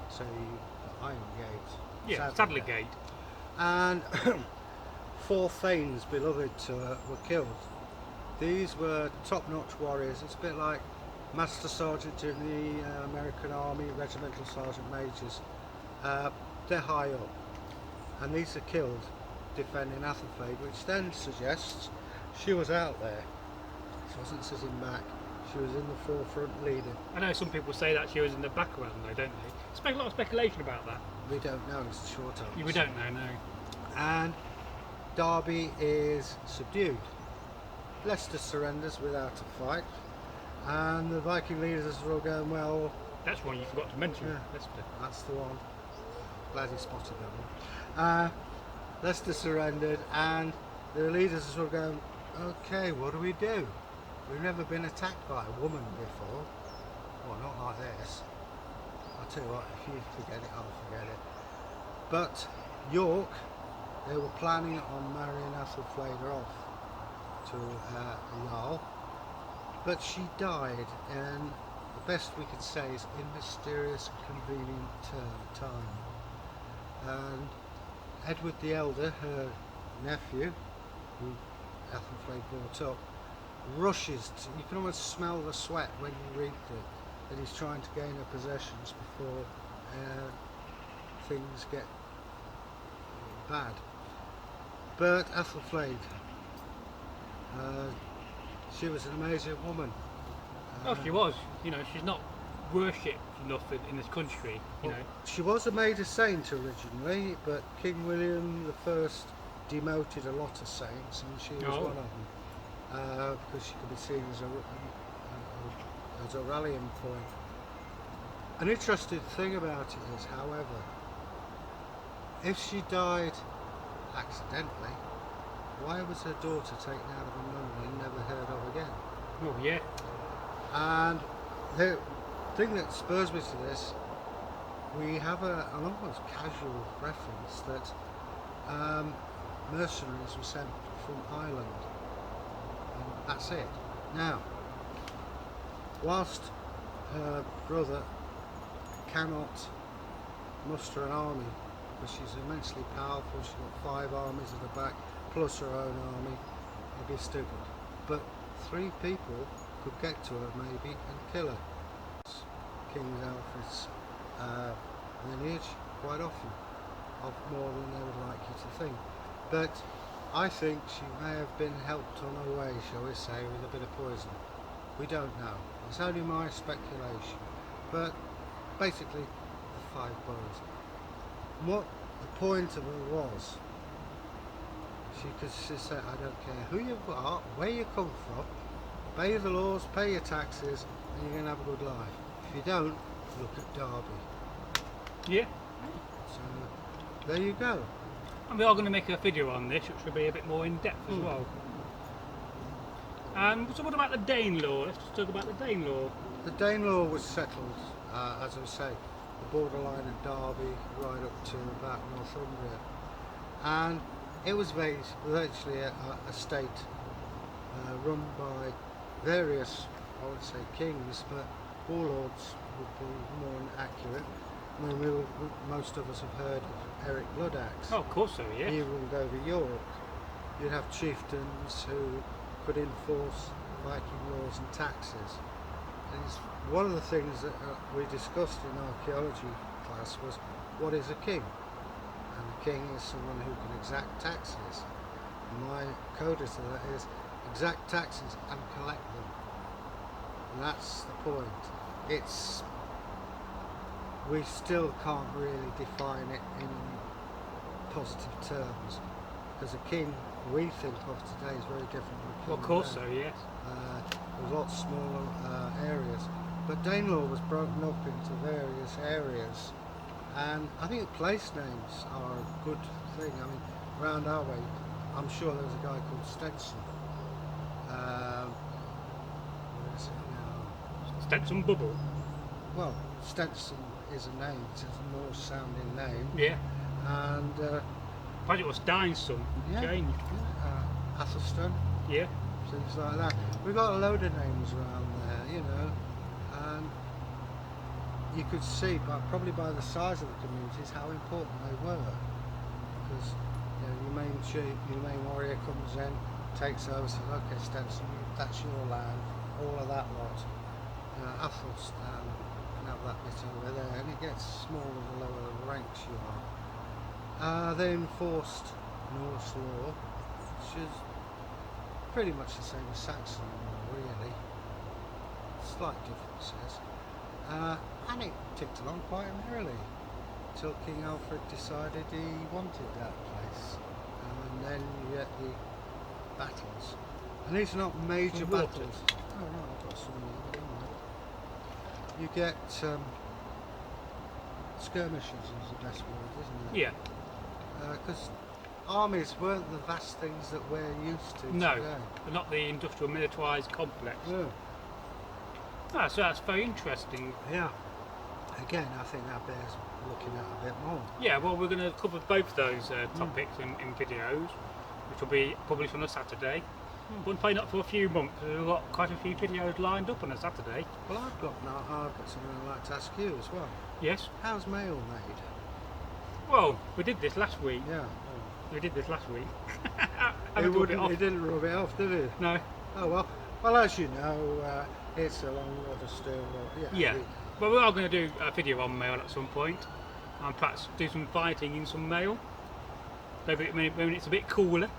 So the Iron Gate. Yeah, Sadler Gate. And 4 thanes beloved to her were killed. These were top-notch warriors. It's a bit like Master Sergeant in the American Army, Regimental Sergeant Majors. They're high up, and these are killed defending Athelflaed, which then suggests she was out there. She wasn't sitting back, she was in the forefront leading. I know some people say that she was in the background though, don't they? A lot of speculation about that. We don't know, it's the short answer. We don't know, no. And Derby is subdued. Leicester surrenders without a fight, and the Viking leaders are all going, well... That's one you forgot to mention. Yeah, Leicester. That's the one. Glad you spotted that one. Leicester surrendered, and the leaders are sort of going, okay, what do we do? We've never been attacked by a woman before. Well, not like this. I'll tell you what, if you forget it, I'll forget it. But York, they were planning on marrying Athelflaed off to a Jarl, but she died, and the best we could say is in mysterious and convenient time. And Edward the Elder, her nephew, who Athelflaed brought up, rushes to, you can almost smell the sweat when you read that he's trying to gain her possessions before things get bad. But Athelflaed, she was an amazing woman. Oh, she was. You know, she's not worshipped enough in this country. You know, she was made a saint originally, but King William I demoted a lot of saints, and she was one of them. Because she could be seen as a rallying point. An interesting thing about it is, however, if she died accidentally, why was her daughter taken out of a nunnery and never heard of again? oh yeah. And the thing that spurs me to this, we have an almost casual reference that mercenaries were sent from Ireland. That's it. Now, whilst her brother cannot muster an army, because she's immensely powerful, she's got 5 armies at her back, plus her own army, it'd be stupid. But 3 people could get to her maybe and kill her. King Alfred's lineage, quite often, of more than they would like you to think. But I think she may have been helped on her way, shall we say, with a bit of poison. We don't know. It's only my speculation. But basically the 5 boroughs. And what the point of it was, she could just say, I don't care who you are, where you come from, obey the laws, pay your taxes, and you're going to have a good life. If you don't, look at Derby. Yeah. So there you go. And we are going to make a video on this, which will be a bit more in depth as well. So what about the Danelaw? Let's just talk about the Danelaw. The Danelaw was settled, as I say, the borderline of Derby right up to about Northumbria. And it was virtually a state run by various, I would say, kings, but warlords would be more accurate. I mean, most of us have heard of Eric Bloodaxe. Oh, of course so, yeah. He ruled over York. You'd have chieftains who could enforce Viking laws and taxes. And it's one of the things that we discussed in archaeology class was, what is a king? And a king is someone who can exact taxes. And my coda to that is exact taxes and collect them. And that's the point. We still can't really define it in positive terms, because a king we think of today is very different from a king. Well, of course so, yes. There's lots smaller areas, but Danelaw was broken up into various areas, and I think place names are a good thing. I mean, around our way, I'm sure there was a guy called Stenson. Where is it now? Stenson Bubble. Well, Stenson is a name, it's a Norse sounding name. Yeah. And I think it was Dine's son, changed. Athelstan, Yeah. things like that. We've got a load of names around there, you know, and you could see, probably by the size of the communities, how important they were. Because your main chief, your main warrior comes in, takes over, says, okay, Stenson, that's your land, all of that lot. Athelstan can have that bit over there, and it gets smaller the lower the ranks you are. They enforced Norse law, which is pretty much the same as Saxon law, really. Slight differences. And it ticked along quite merrily until King Alfred decided he wanted that place. And then you get the battles. And these are not major battles. Oh no, I've got some in there. You get skirmishes is the best word, isn't it? Yeah. Because armies weren't the vast things that we're used to No, today. but not the industrial militarised complex. Yeah. So that's very interesting. Yeah. Again, I think that bears looking at a bit more. Yeah, well, we're going to cover both those topics in videos, which will be published on a Saturday. But probably not for a few months. We've got quite a few videos lined up on a Saturday. Well, I've got something I'd like to ask you as well. Yes. How's mail made? Well, we did this last week. Yeah. We did this last week. He didn't rub it off, did he? No. Oh well. Well, as you know, it's a long water still. Yeah. Well, we are going to do a video on mail at some point, and perhaps do some fighting in some mail. Maybe when it's a bit cooler.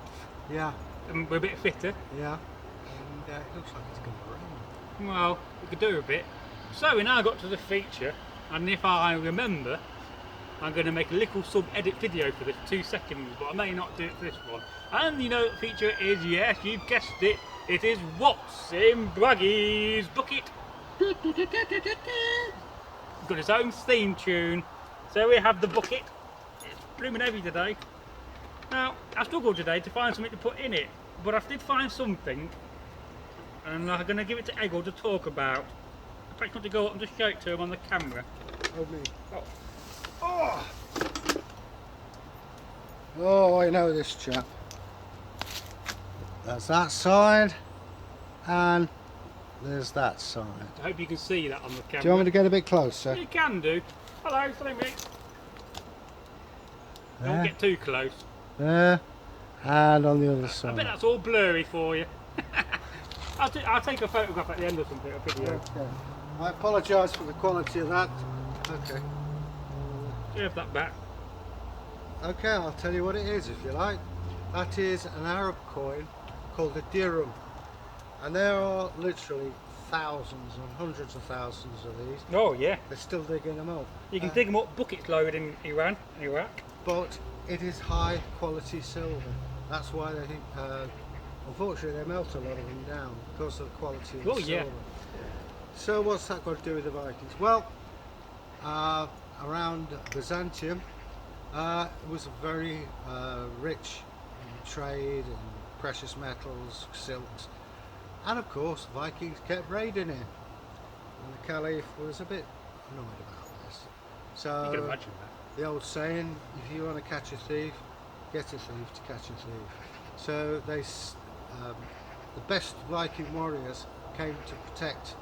Yeah. And we're a bit fitter. Yeah. And it looks like it's going to rain. Well, we could do a bit. So we now got to the feature, and if I remember, I'm going to make a little sub-edit video for this, 2 seconds, but I may not do it for this one. And you know what the feature is, yes, you've guessed it, it is What's in Braggy's Bucket. Got its own theme tune. So we have the bucket. It's blooming heavy today. Now, I struggled today to find something to put in it, but I did find something, and I'm going to give it to Egil to talk about. Perhaps not to go up and just show it to him on the camera. Oh me. Oh. Oh. Oh, I know this chap. There's that side, and there's that side. I hope you can see that on the camera. Do you want me to get a bit closer? You can do. Hello, mate. Don't There, get too close. there, and on the other I bet side. that's all blurry for you. I'll take a photograph at the end of something, a video. Okay. I apologise for the quality of that. Okay. Give that back. Okay, I'll tell you what it is if you like. That is an Arab coin called a dirham. And there are literally thousands and hundreds of thousands of these. Oh yeah. They're still digging them up. You can dig them up buckets load in Iran, Iraq. But it is high quality silver. That's why they, unfortunately, they melt a lot of them down because of the quality of the silver. So what's that got to do with the Vikings? Well, around Byzantium, it was very rich in trade and precious metals, silks, and of course Vikings kept raiding it. And the Caliph was a bit annoyed about this. So You can imagine that. the old saying, if you want to catch a thief, get a thief to catch a thief. So the best Viking warriors came to protect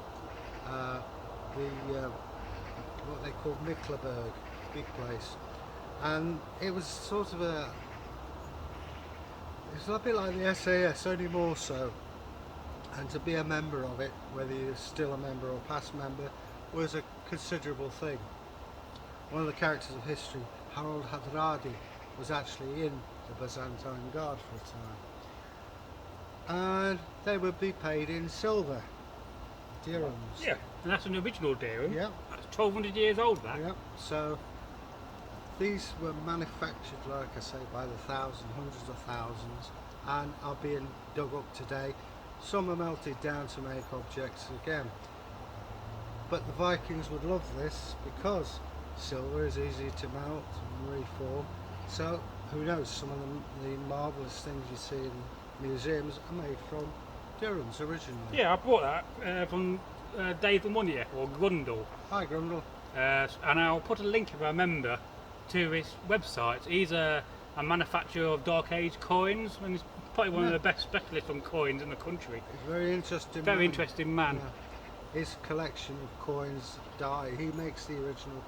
what they called Mickleburg, big place, and it was sort of it's a bit like the SAS, only more so. And to be a member of it, whether you're still a member or past member, was a considerable thing. One of the characters of history, Harold Hadradi, was actually in the Byzantine Guard for a time, and they would be paid in silver, dirhams. Yeah, and that's an original dirham. Yeah. That's 1,200 years old. That. Yeah. So these were manufactured, like I say, by the thousands, hundreds of thousands, and are being dug up today. Some are melted down to make objects again. But the Vikings would love this because silver is easy to melt and reform. So who knows, some of the marvellous things you see in museums are made from dirhams originally. Yeah, I bought that from Dave the Money or Grundle. Hi Grundle. And I'll put a link if I remember to his website. He's a manufacturer of Dark Age coins, and he's probably one of the best specialists on coins in the country. He's a very interesting Very man. interesting man. Yeah. His collection of coins, he makes the original,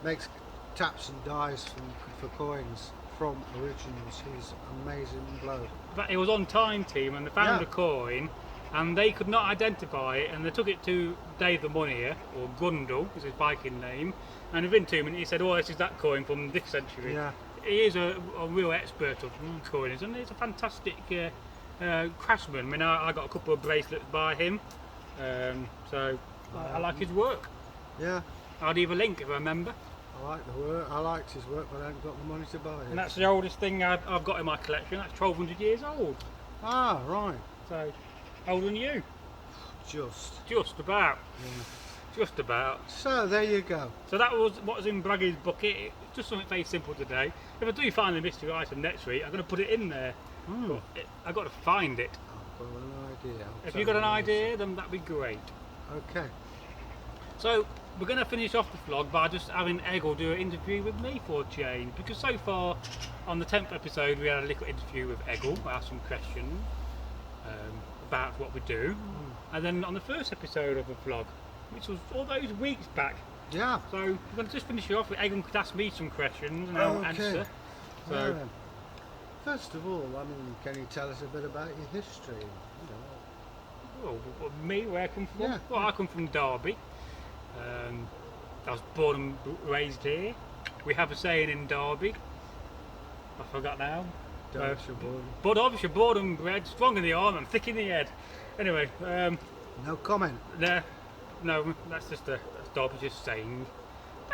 makes taps and dies for coins from originals. He's an amazing bloke. But he was on Time Team and they found a coin and they could not identify it, and they took it to Dave the Money, or Grundle is his Viking name, and within 2 minutes he said, oh, this is that coin from this century. Yeah. He is a real expert of coins, and he's a fantastic craftsman. I mean, I got a couple of bracelets by him, so I like his work. Yeah. I'll leave a link if I remember. I like the work. I liked his work, but I haven't got the money to buy it. And that's the oldest thing I've got in my collection. That's 1,200 years old. Ah, right. So, older than you. Just about. Yeah. Just about. So there you go. So that was what was in Braggy's bucket. It's just something very simple today. If I do find the mystery item next week, I'm going to put it in there. But I've got to find it. I've got an idea. If you've got an idea, then that'd be great. Okay. So we're going to finish off the vlog by just having Egil do an interview with me for a change, because so far on the 10th episode we had a little interview with Egil. I asked some questions about what we do, and then on the first episode of the vlog, which was all those weeks back. Yeah. So we're going to just finish it off with Egil could ask me some questions and I'll answer. So well, then. First of all, I mean, can you tell us a bit about your history? You know. well, me, where I come from? Yeah. Well, I come from Derby. I was born and raised here. We have a saying in Derby. I forgot now. Derbyshire born. But Derbyshire born and bred, strong in the arm and thick in the head. Anyway, No comment. no, that's Derbyshire's saying.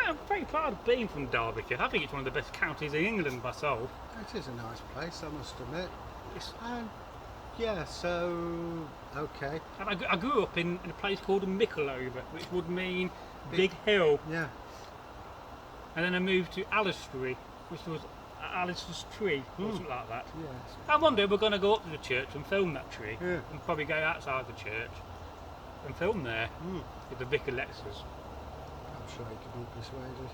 I'm very proud of being from Derbyshire. I think it's one of the best counties in England myself. It is a nice place, I must admit. It's, And yeah, so okay. and I grew up in a place called Mickleover, which would mean big hill. Yeah. And then I moved to Alistair, which was Alistair's tree, or something like that. Yes. And one day we're going to go up to the church and film that tree, Yeah. and probably go outside the church and film there with the vicar lectures. I'm sure you could be persuaded.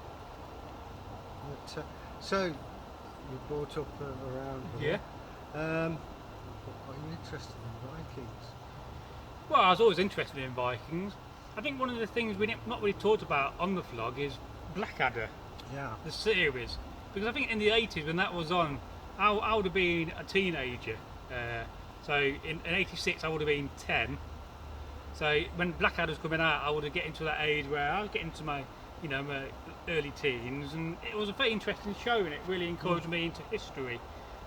But, so you brought up around here. What are you interested in Vikings? Well, I was always interested in Vikings. I think one of the things we not really talked about on the vlog is Blackadder, Yeah. the series. Because I think in the 80s when that was on, I would have been a teenager. So in 86 I would have been 10. So when Blackadder was coming out, I would have get into that age where I was getting into my, my early teens, and it was a very interesting show, and it really encouraged me into history.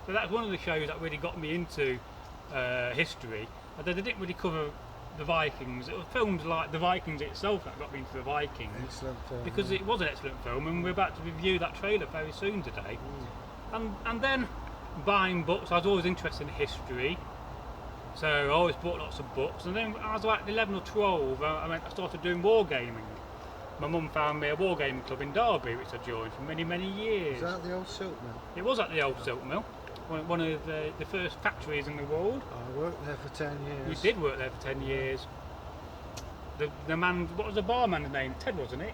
So that's one of the shows that really got me into history. Although they didn't really cover the Vikings. It was films like the Vikings itself that got me into the Vikings. Excellent film. Because yeah. it was an excellent film, and we're about to review that trailer very soon today. And then buying books, I was always interested in history, so I always bought lots of books. And then I was about 11 or 12, I started doing wargaming. My mum found me a wargaming club in Derby, which I joined for many, many years. Is that the old silk mill? It was at the old silk mill, one of the first factories in the world. I worked there for 10 years. You did work there for 10 years. The man, what was the barman's name? Ted, wasn't it?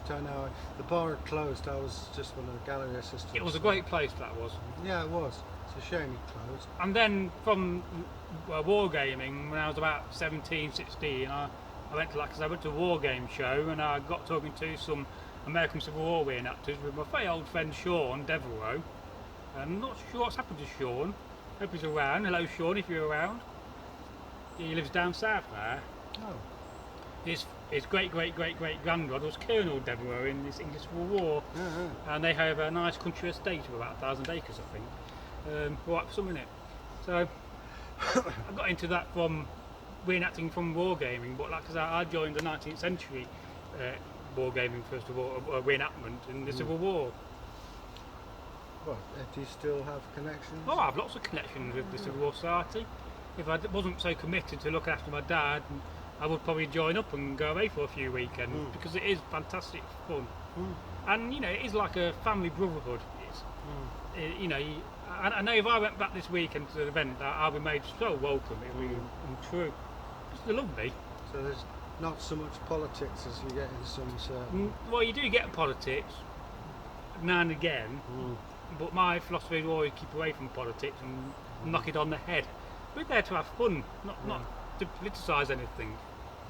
I don't know. The bar had closed. I was just one of the gallery assistants. It was a great place, that was. Yeah, it was. It's a shame it closed. And then from wargaming, when I was about 17, 16, I went to I went to a war game show, and I got talking to some American Civil War reenactors with my very old friend Sean Devereaux. I'm not sure what's happened to Sean. Hope he's around. Hello, Sean, if you're around. He lives down south there. Oh. His great granddad was Colonel Devereaux in this English Civil War, and they have a nice country estate of about 1,000 acres, I think. Right, for some minute. So I got into that from reenacting from wargaming, but like I said, I joined the 19th century wargaming first of all, reenactment in the Civil War. What, do you still have connections? Oh, I have lots of connections with the Civil War Society. If I wasn't so committed to looking after my dad, I would probably join up and go away for a few weekends because it is fantastic fun. And you know, it is like a family brotherhood. You know, I know if I went back this weekend to the event, I'll be made so welcome. It'll be true. It's lovely. So there's not so much politics as you get in some certain... Well, you do get politics now and again, but my philosophy is always keep away from politics and knock it on the head. We're there to have fun, not to politicise anything.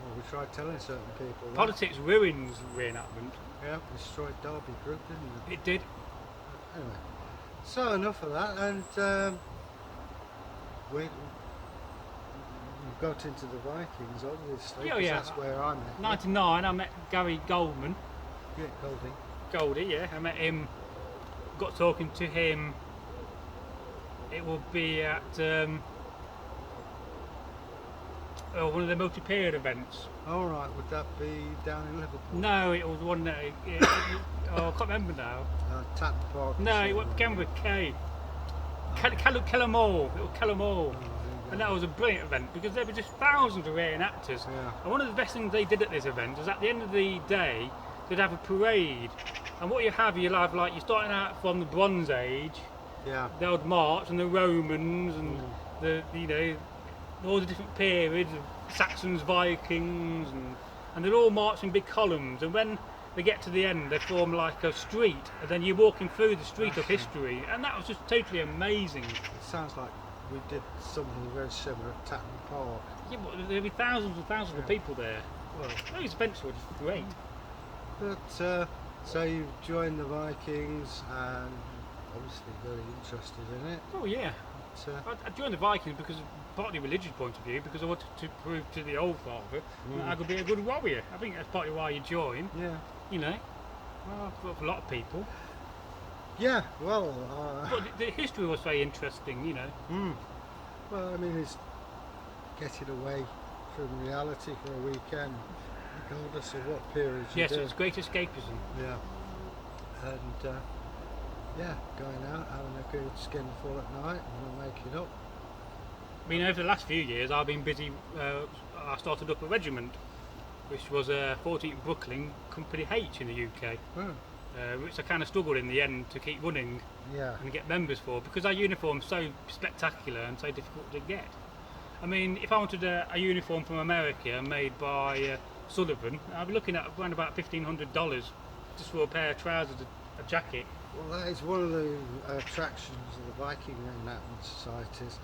Well, we tried telling certain people that. Politics ruins reenactment. Yeah, destroyed Derby Group, didn't it? It did. Anyway, so enough of that, and we got into the Vikings, obviously. Oh, yeah. That's where I met. 99, I met Gary Goldman. Yeah, Goldie. Goldie, yeah. I met him, got talking to him. It will be at one of the multi-period events. All right, would that be down in Liverpool? No, it was one that. I can't remember now. Tatton Park. No, it began with K. Kellamore. It was Kellamore. And that was a brilliant event because there were just thousands of reenactors. Yeah. And one of the best things they did at this event was at the end of the day, they'd have a parade. And what you'll have like you're starting out from the Bronze Age. Yeah. The old March and the Romans and the all the different periods of Saxons, Vikings, and they're all marching big columns. And when they get to the end, they form like a street, and then you're walking through the street of history, and that was just totally amazing. It sounds like we did something very similar at Tatton Park. Yeah, but there'll be thousands and thousands of people there. Well, those events were just great. But so you joined the Vikings, and obviously very interested in it. Oh yeah. But, I joined the Vikings because of partly religious point of view, because I wanted to prove to the old father that I could be a good warrior. I think that's partly why you join. yeah. You know, for a lot of people. Yeah. Well. But the history was very interesting. You know. Well, I mean, it's getting away from reality for a weekend, regardless of what period you Yes, do. it's great escapism. Yeah. And yeah, going out, having a good skinful at night, and we'll make it up. I mean, over the last few years, I've been busy. I started up a regiment, which was 14th Brooklyn Company H in the UK, which I kind of struggled in the end to keep running Yeah. and get members for, because our uniform's so spectacular and so difficult to get. I mean, if I wanted a uniform from America made by Sullivan, I'd be looking at around about $1,500 just for a pair of trousers, a jacket. Well, that is one of the attractions of the Viking reenactment societies.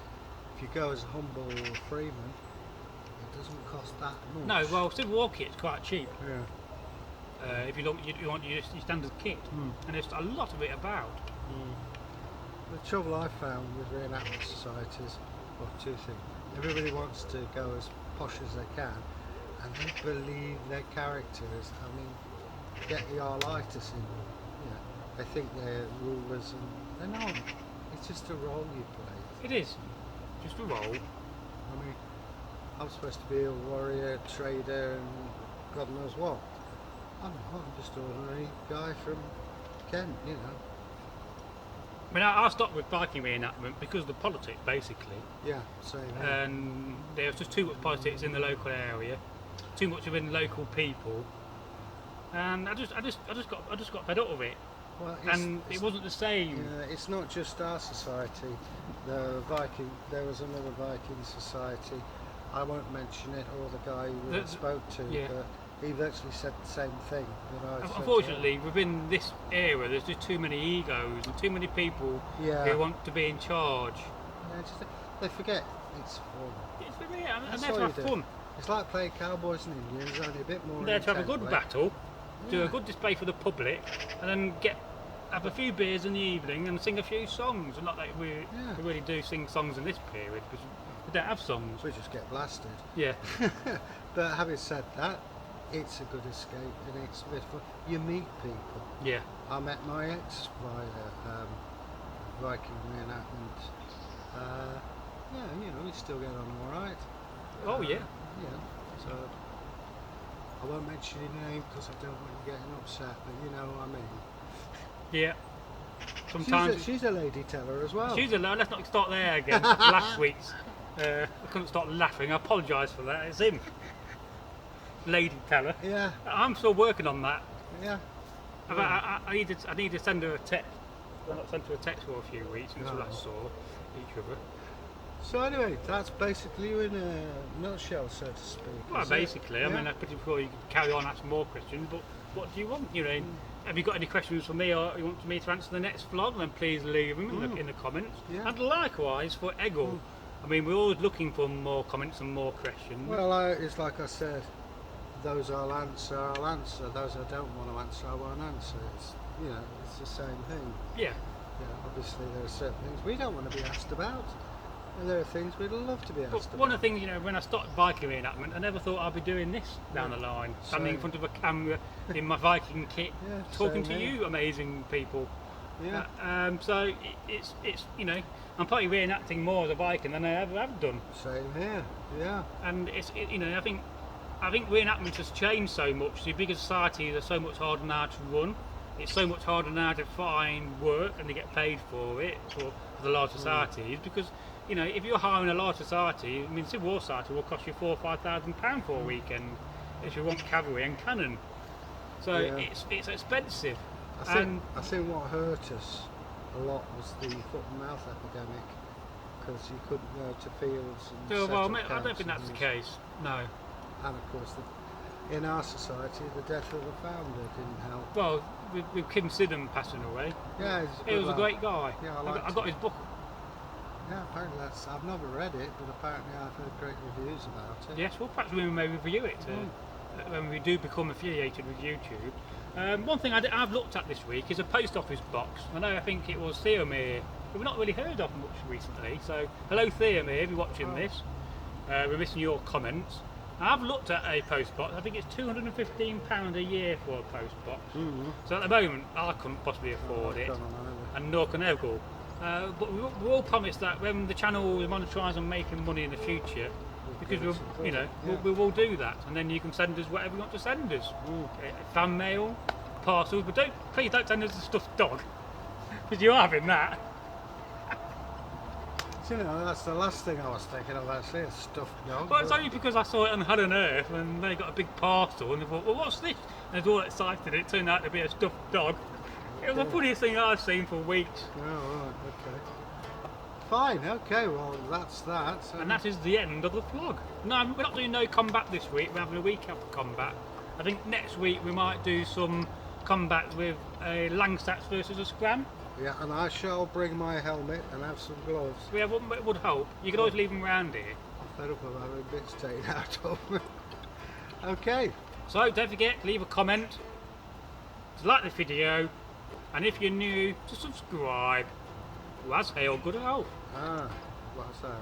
If you go as a humble freeman, it doesn't cost that much. No, well, Civil War kit's quite cheap. Yeah. If you want your standard kit, and there's a lot of it about. The trouble I found with reenactment societies, well, two things. Everybody wants to go as posh as they can, and they believe their characters. I mean, get the Arlitis in them. You know, they think they're rulers, and they're not. It's just a role you play. It is just a role. I mean, I'm supposed to be a warrior, trader, and God knows what. I'm not. I'm just an ordinary guy from Kent, you know. I mean, I stopped with Viking reenactment because of the politics, basically. Yeah, same. And there was just too much politics in the local area, too much of in local people, and I just got fed up with it. Well, And it wasn't the same. It's not just our society. There was another Viking society. I won't mention it, or the guy we spoke to, but he virtually said the same thing that I said. Unfortunately, within this era, there's just too many egos and too many people who want to be in charge. Yeah, they forget it's fun. It's for me, and they're to have fun. It's like playing cowboys and Indians, only a bit more. They're to have a good battle, do a good display for the public, and then have a few beers in the evening and sing a few songs. And not that we really do sing songs in this period because we don't have songs. We just get blasted. Yeah. But having said that, it's a good escape and it's a bit fun. You meet people. Yeah. I met my ex via Viking reenactment. Yeah, you know, we still get on all right. Oh yeah. Yeah. So I won't mention your name because I don't want you getting upset, but you know what I mean. Yeah. Sometimes she's a lady teller as well. Let's not start there again. Last week's. I couldn't stop laughing. I apologise for that. It's him. Lady teller. Yeah. I'm still working on that. Yeah. I need to send her a text. I've not sent her a text for a few weeks since we last saw each other. So anyway, that's basically you in a nutshell, so to speak. Well, basically, I mean, I'm pretty sure you can carry on asking more questions, but what do you want? You know, have you got any questions for me, or you want me to answer the next vlog? Then please leave them in the comments. Yeah. And likewise for Egil. I mean, we're always looking for more comments and more questions. Well, it's like I said, those I'll answer. Those I don't want to answer, I won't answer. It's, you know, it's the same thing. Yeah. Yeah. Obviously, there are certain things we don't want to be asked about. And there are things we'd love to be asked about. One of the things, you know, when I started Viking reenactment, I never thought I'd be doing this down the line. Standing in front of a camera in my Viking kit, talking to you amazing people. Yeah. So it's you know, I'm probably reenacting more as a Viking than I ever have done. Same here. Yeah. And you know, I think reenactment has changed so much. The bigger societies are so much harder now to run. It's so much harder now to find work and to get paid for it for the large societies because. You know, if you're hiring a large society, I mean, Civil War society will cost you £4,000 or £5,000 for a weekend if you want cavalry and cannon. So it's expensive. I think what hurt us a lot was the foot and mouth epidemic because you couldn't go to fields and I don't think that's the case. No. And of course, in our society, the death of the founder didn't help. Well, with Kim Sidham passing away. Yeah, he was a great guy. Yeah, I got his book. Yeah, apparently I've never read it, but apparently I've heard great reviews about it. Yes, well perhaps we may review it when we do become affiliated with YouTube. One thing I've looked at this week is a post office box. I think it was Theomir, who we've not really heard of much recently. So hello Theomir, if you're watching this, we're missing your comments. I've looked at a post box. I think it's £215 a year for a post box. So at the moment I couldn't possibly afford it, and nor can Egil. But we all promised that when the channel is monetised and making money in the future, because we will do that, and then you can send us whatever you want to send us, fan mail, parcels. But please don't send us a stuffed dog, because you're having that. You know, that's the last thing I was thinking of actually, a stuffed dog. Well, it's only because I saw it on Hell on Earth and they got a big parcel and they thought, well, what's this? And they were all excited. It turned out to be a stuffed dog. It was the funniest thing I've seen for weeks. Oh, right, okay. Fine, okay, well, that's that. And that is the end of the vlog. No, we're not doing no combat this week, we're having a week after combat. I think next week we might do some combat with a Langsats versus a Scram. Yeah, and I shall bring my helmet and have some gloves. Yeah, it would help. You can always leave them around here. I'm fed up of having bits taken out of me. Okay. So don't forget, leave a comment, to like the video, and if you're new, to subscribe. Well, that's hail, good health. Ah, what's that?